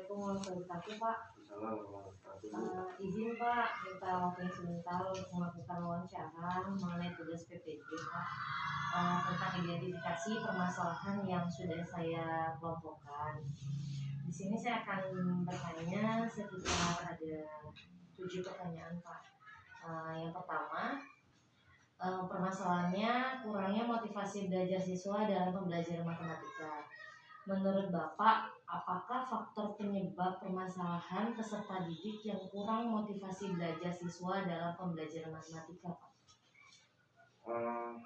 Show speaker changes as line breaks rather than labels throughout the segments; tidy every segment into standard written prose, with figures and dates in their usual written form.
Assalamualaikum warahmatullahi wabarakatuh, Pak. Izin Pak, minta waktunya sebentar untuk melakukan wawancara mengenai tugas PPJ, Pak. Tentang identifikasi permasalahan yang sudah saya kelompokkan. Di sini saya akan bertanya sekitar ada 7 pertanyaan, Pak. Yang pertama, permasalahannya kurangnya motivasi belajar siswa dalam pembelajaran matematika. Menurut Bapak, apakah faktor penyebab permasalahan peserta didik yang kurang motivasi belajar siswa dalam pembelajaran matematika, Pak?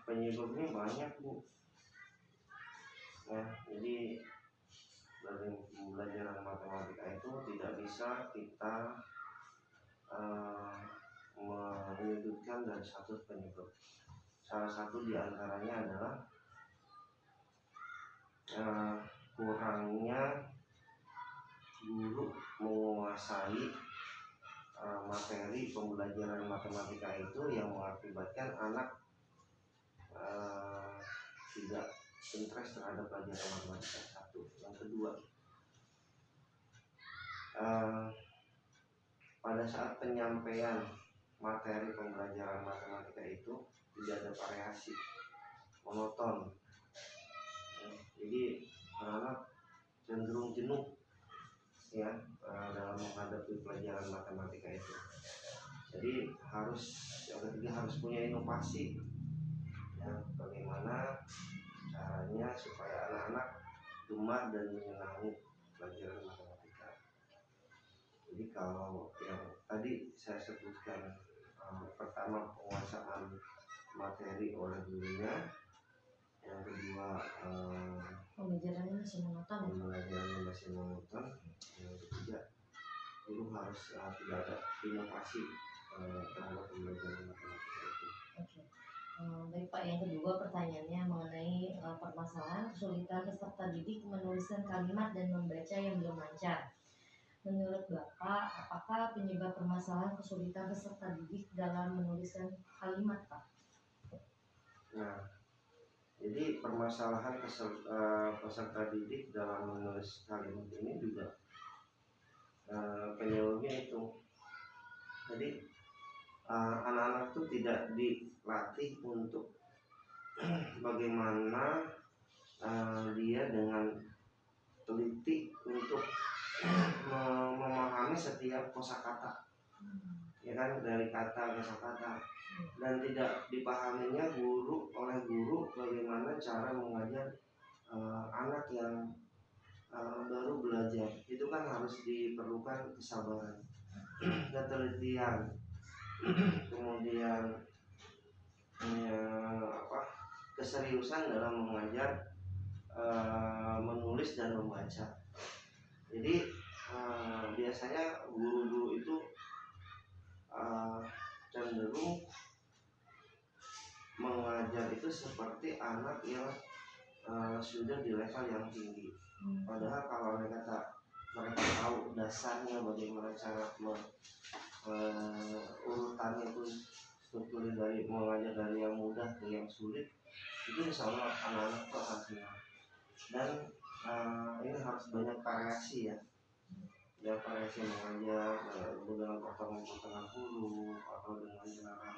Penyebabnya banyak, Bu. Jadi dari pembelajaran matematika itu tidak bisa kita menyudutkan dari satu penyebab. Salah satu diantaranya adalah kurangnya guru menguasai materi pembelajaran matematika itu yang mengakibatkan anak tidak interest terhadap pelajaran matematika. Satu. Yang kedua, pada saat penyampaian materi pembelajaran matematika itu tidak ada variasi, monoton. Jadi anak cenderung jenuh ya dalam menghadapi pelajaran matematika itu. Jadi yang ketiga harus punya inovasi ya, bagaimana caranya supaya anak-anak gemar dan menyenangi pelajaran matematika. Jadi kalau yang tadi saya sebutkan, pertama penguasaan materi oleh gurunya, yang kedua
Pembelajarannya masih monoton.
Yang ketiga guru harus tidak ada inovasi terhadap pembelajaran matematika itu.
Oke. Baik Pak, yang kedua pertanyaannya mengenai permasalahan kesulitan peserta didik menuliskan kalimat dan membaca yang belum lancar. Menurut Bapak, apakah penyebab permasalahan kesulitan peserta didik dalam menuliskan kalimat, Pak?
Nah, jadi permasalahan peserta didik dalam menulis kalimat ini juga penyebabnya itu. Jadi anak-anak itu tidak dilatih untuk bagaimana dia dengan teliti untuk memahami setiap kosakata, ya kan, dari kata ke kata, dan tidak dipahaminya oleh guru bagaimana cara mengajar anak yang baru belajar. Itu kan harus diperlukan kesabaran, ketelitian, kemudian keseriusan dalam mengajar menulis dan membaca. Jadi biasanya guru-guru itu cenderung mengajar itu seperti anak yang sudah di level yang tinggi. Padahal kalau mereka tahu dasarnya bagaimana cara urutannya itu, struktur dari mengajar dari yang mudah ke yang sulit, itu insya Allah anak-anak itu akan senang. Dan ini harus banyak variasi ya. Ada variasi mengajar dengan potongan-potongan huruf, atau dengan cara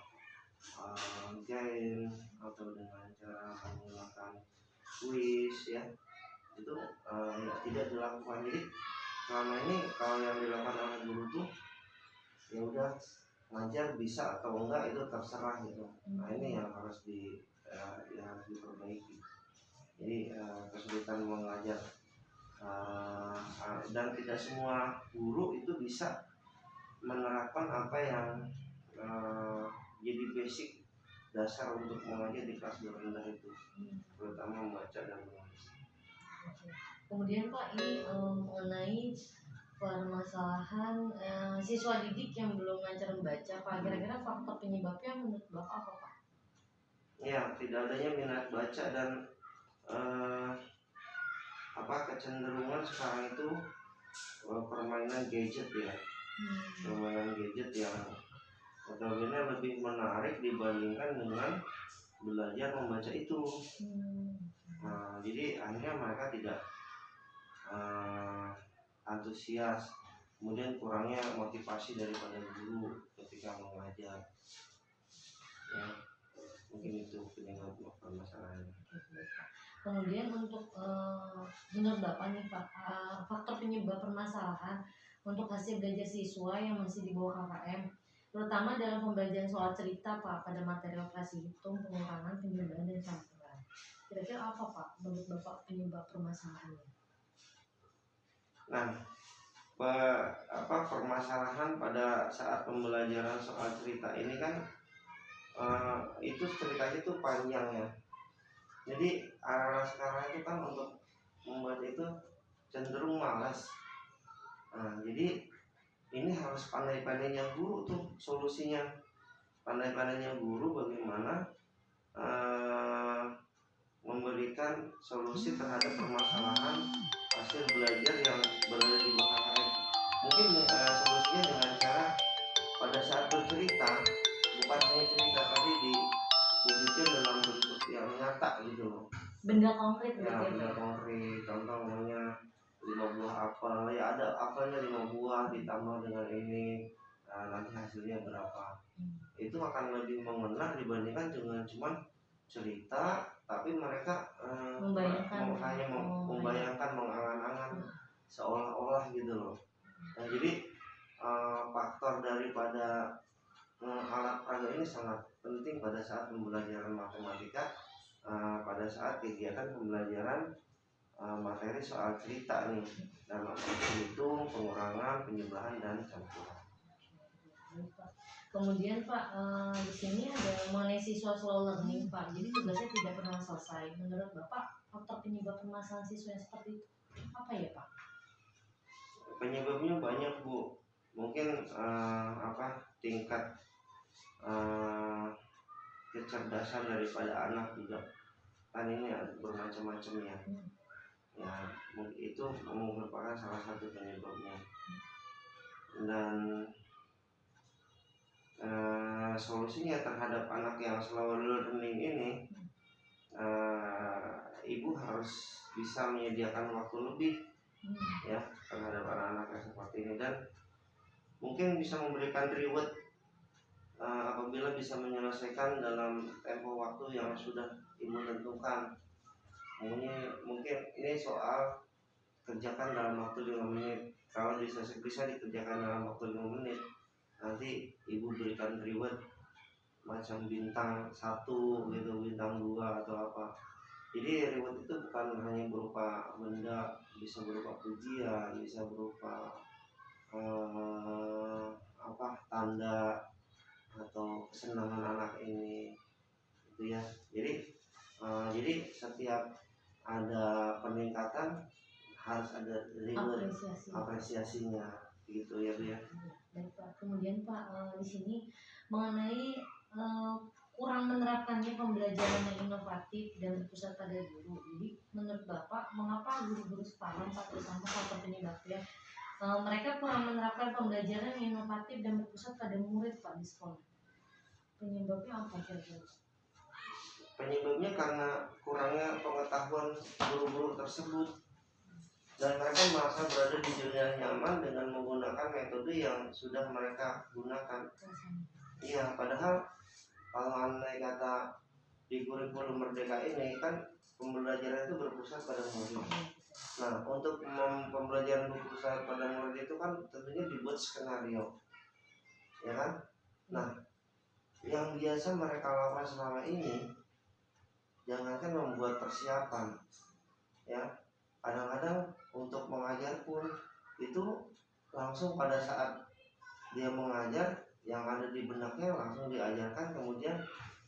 gain, atau dengan cara menggunakan quiz ya. Itu tidak dilakukan. Jadi selama ini kalau yang dilakukan oleh guru tuh ya udah ngajar bisa atau enggak itu terserah gitu. Nah ini yang harus diperbaiki. Jadi kesulitan mengajar dan tidak semua guru itu bisa menerapkan apa yang jadi basic dasar untuk mengajar di kelas rendah itu, terutama membaca dan menulis.
Kemudian Pak, ini mengenai permasalahan siswa didik yang belum lancar membaca, Pak. Kira-kira faktor penyebabnya menurut Bapak apa, Pak?
Ya, tidak adanya minat baca dan kecenderungan sekarang itu permainan gadget ya. Permainan gadget yang notabene lebih menarik dibandingkan dengan belajar membaca itu. Jadi akhirnya mereka tidak antusias, kemudian kurangnya motivasi daripada guru ketika mengajar. Ya, mungkin itu penyebab permasalahannya.
Kemudian untuk menurut Bapak nih Pak, faktor penyebab permasalahan untuk hasil belajar siswa yang masih di bawah KKM, terutama dalam pembelajaran soal cerita Pak pada materi operasi hitung, pengurangan, penjumlahan, dan campuran. Kira-kira apa Pak menurut Bapak penyebab permasalahannya?
Nah, permasalahan pada saat pembelajaran soal cerita ini kan itu ceritanya itu panjang ya. Jadi anak-anak sekarang itu kan untuk membuat itu cenderung malas. Nah, jadi ini harus pandai-pandainya guru tuh solusinya. Pandai-pandainya guru bagaimana memberikan solusi terhadap permasalahan hasil belajar yang berada di bawah KKM. Mungkin solusinya dengan cara pada saat bercerita bukan hanya cerita tapi diwujudkan dalam bentuk yang nyata gitu loh.
Benda konkret
ya, benda konkret. Contoh namanya 5 buah apel, ya ada apelnya 5 buah ditambah dengan ini, nanti hasilnya berapa. Itu akan lebih mengena dibandingkan dengan cuman cerita tapi mereka hanya membayangkan, mengangan-angan seolah-olah gitu loh. Nah, jadi faktor daripada alat peraga ini sangat penting pada saat pembelajaran matematika, pada saat kegiatan pembelajaran materi soal cerita nih, dalam hitung, pengurangan, penjumlahan, dan campuran.
Kemudian Pak, di sini ada mengenai siswa slow learning Pak. Jadi tugasnya tidak pernah selesai. Menurut Bapak, faktor penyebab permasalahan siswa yang seperti itu apa ya Pak?
Penyebabnya banyak Bu. Mungkin tingkat kecerdasan daripada anak juga kan ini bermacam-macam ya. Ya, itu merupakan salah satu penyebabnya. Dan solusinya terhadap anak yang slow learning ini, ibu harus bisa menyediakan waktu lebih ya terhadap anak-anak yang seperti ini, dan mungkin bisa memberikan reward apabila bisa menyelesaikan dalam tempo waktu yang sudah ibu tentukan. Mungkin ini soal kerjakan dalam waktu 5 menit. Kalau bisa dikerjakan dalam waktu 5 menit, nanti ibu berikan reward macam bintang 1 gitu, bintang 2 atau apa. Jadi reward itu bukan hanya berupa benda, bisa berupa pujian, bisa berupa tanda atau kesenangan anak ini gitu ya. Jadi setiap ada peningkatan harus ada reward, apresiasinya gitu ya Bu ya.
Baik Pak. Kemudian Pak, di sini mengenai kurang menerapkannya pembelajaran yang inovatif dan berpusat pada guru. Jadi menurut Bapak, mengapa guru-guru sekarang Pak, terutama faktor penyebabnya mereka kurang menerapkan pembelajaran yang inovatif dan berpusat pada murid Pak di sekolah? Penyebabnya apa kira-kira?
Penyebabnya karena kurangnya pengetahuan guru-guru tersebut, dan mereka merasa berada di zona nyaman dengan menggunakan metode yang sudah mereka gunakan. Iya, padahal kalau andai kata di kurikulum Merdeka ini kan pembelajaran itu berpusat pada murid. Nah, untuk pembelajaran berpusat pada murid itu kan tentunya dibuat skenario, ya kan? Nah, yang biasa mereka lakukan selama ini, jangankan membuat persiapan, ya, kadang-kadang untuk mengajar pun itu langsung pada saat dia mengajar, yang ada di benaknya langsung diajarkan, kemudian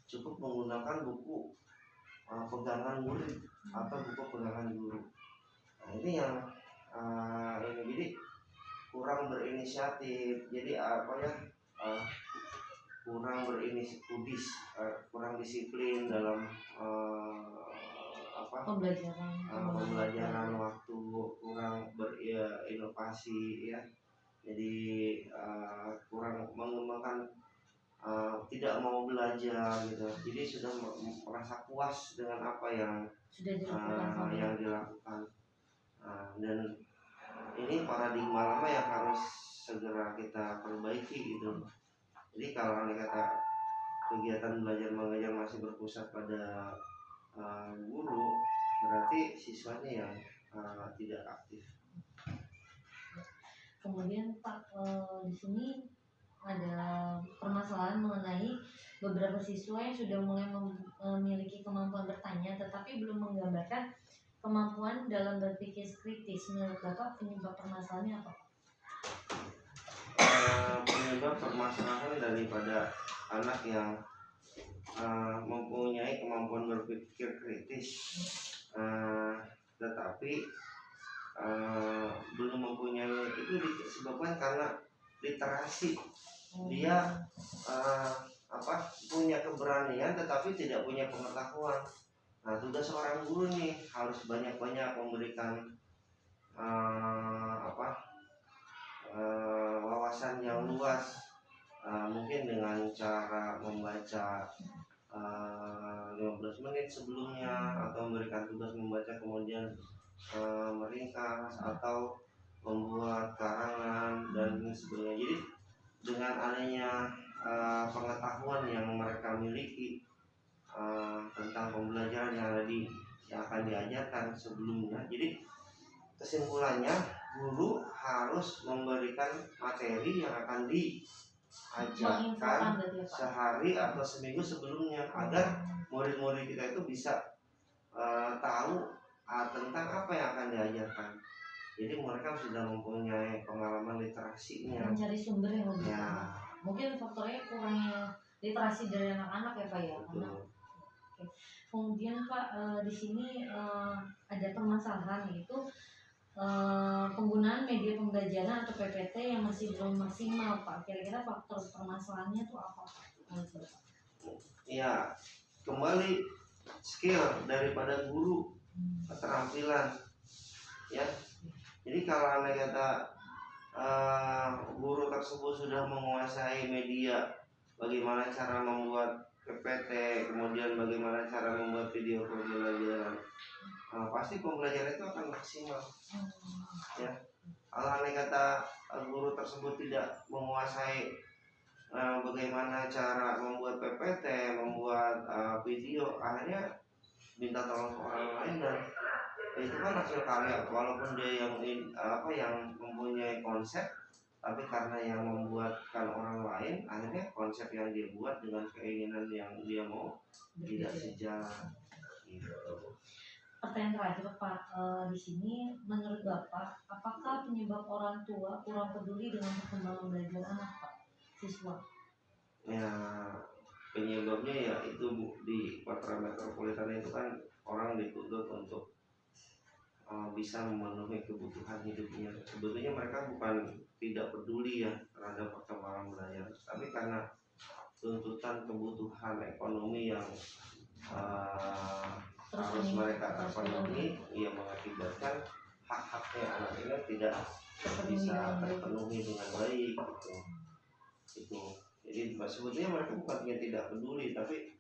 cukup menggunakan buku pegangan murid atau buku pegangan guru. Nah, ini yang jadi kurang berinisiatif, jadi kurang berinisiatif, kurang disiplin dalam pembelajaran waktu, kurang berinovasi ya. Jadi kurang mengembangkan, tidak mau belajar gitu. Jadi sudah merasa puas dengan apa yang sudah dilakukan. Dan ini paradigma lama yang harus segera kita perbaiki gitu. Jadi kalau andai kata kegiatan belajar mengajar masih berpusat pada guru, berarti siswanya yang tidak aktif.
Kemudian Pak, di sini ada permasalahan mengenai beberapa siswa yang sudah mulai memiliki kemampuan bertanya tetapi belum menggambarkan kemampuan dalam berpikir kritis. Menurut Bapak penyebab permasalahannya apa?
Penyebab permasalahan daripada anak yang mempunyai kemampuan berpikir kritis tetapi belum mempunyai itu disebabkan karena literasi. Dia punya keberanian tetapi tidak punya pengetahuan. Nah, tugas seorang guru nih harus banyak-banyak memberikan wawasan yang luas, mungkin dengan cara membaca 15 menit sebelumnya, atau memberikan tugas membaca kemudian meringkas atau membuat karangan dan sebagainya. Jadi dengan adanya pengetahuan yang mereka miliki tentang pembelajaran yang akan diajarkan sebelumnya, jadi kesimpulannya guru harus memberikan materi yang akan diajarkan sehari atau seminggu sebelumnya agar murid-murid kita itu bisa tahu tentang apa yang akan diajarkan. Jadi mereka sudah mempunyai pengalaman literasinya.
Mencari sumber yang lebih mungkin faktornya kurangnya literasi dari anak-anak ya Pak ya. Oke. Kemudian Pak, di sini ada permasalahan yaitu penggunaan media pembelajaran atau PPT yang masih belum maksimal Pak. Kira-kira faktor permasalahannya itu apa Pak?
Ya, kembali skill daripada guru, keterampilan ya. Jadi kalau andai kata guru tersebut sudah menguasai media, bagaimana cara membuat PPT, kemudian bagaimana cara membuat video pembelajaran, pasti pembelajaran itu akan maksimal ya. Kalau andai kata guru tersebut tidak menguasai bagaimana cara membuat PPT, membuat video, akhirnya minta tolong ke orang lain, dan itu kan hasil karya, walaupun dia yang mempunyai konsep, tapi karena yang membuatkan orang lain, akhirnya konsep yang dia buat dengan keinginan yang dia mau tidak sejalan gitu.
Pertanyaan terakhir Pak, di sini menurut Bapak, apakah penyebab orang tua kurang peduli dengan perkembangan belajar anak Pak, siswa?
Ya, penyebabnya ya itu di kota metropolitan itu kan orang dituntut untuk bisa memenuhi kebutuhan hidupnya. Sebetulnya mereka bukan tidak peduli ya terhadap perkembangan belajar, tapi karena tuntutan kebutuhan ekonomi yang harus mereka terpenuhi, ia mengakibatkan hak-haknya anak ini tidak bisa terpenuhi dengan baik gitu. Jadi sebetulnya mereka bukannya tidak peduli, tapi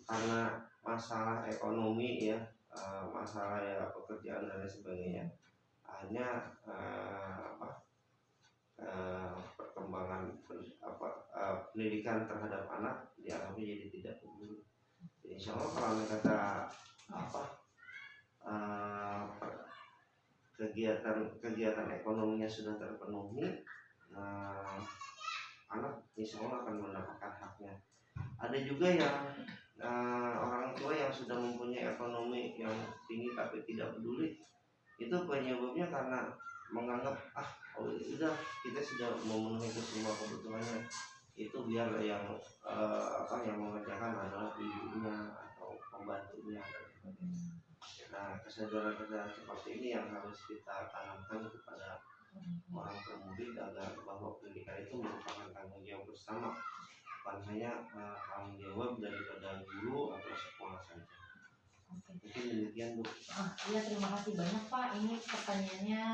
karena masalah ekonomi ya, masalah ya pekerjaan dan lain sebagainya, akhirnya perkembangan pendidikan terhadap anak dianggapnya jadi tidak peduli. Jadi insya Allah kalau kata kegiatan ekonominya sudah terpenuhi, anak insya Allah akan mendapatkan haknya. Ada juga yang orang tua yang sudah mempunyai ekonomi yang tinggi tapi tidak peduli, itu penyebabnya karena menganggap udah kita sudah memenuhi semua kebutuhannya, itu biar yang mengerjakan adalah ibunya atau pembantunya. Nah, kesadaran seperti ini yang harus kita tanamkan kepada orang pemudi agar bahwa pendidikan itu merupakan tanggung jawab bersama, bukan hanya tanggung jawab daripada guru atau sekolah saja. Mungkin demikian Bu.
Iya, terima kasih banyak Pak. Ini pertanyaannya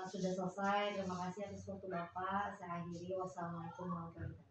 sudah selesai. Terima kasih atas waktu Bapak. Saya akhiri. Wassalamualaikum warahmatullahi wabarakatuh.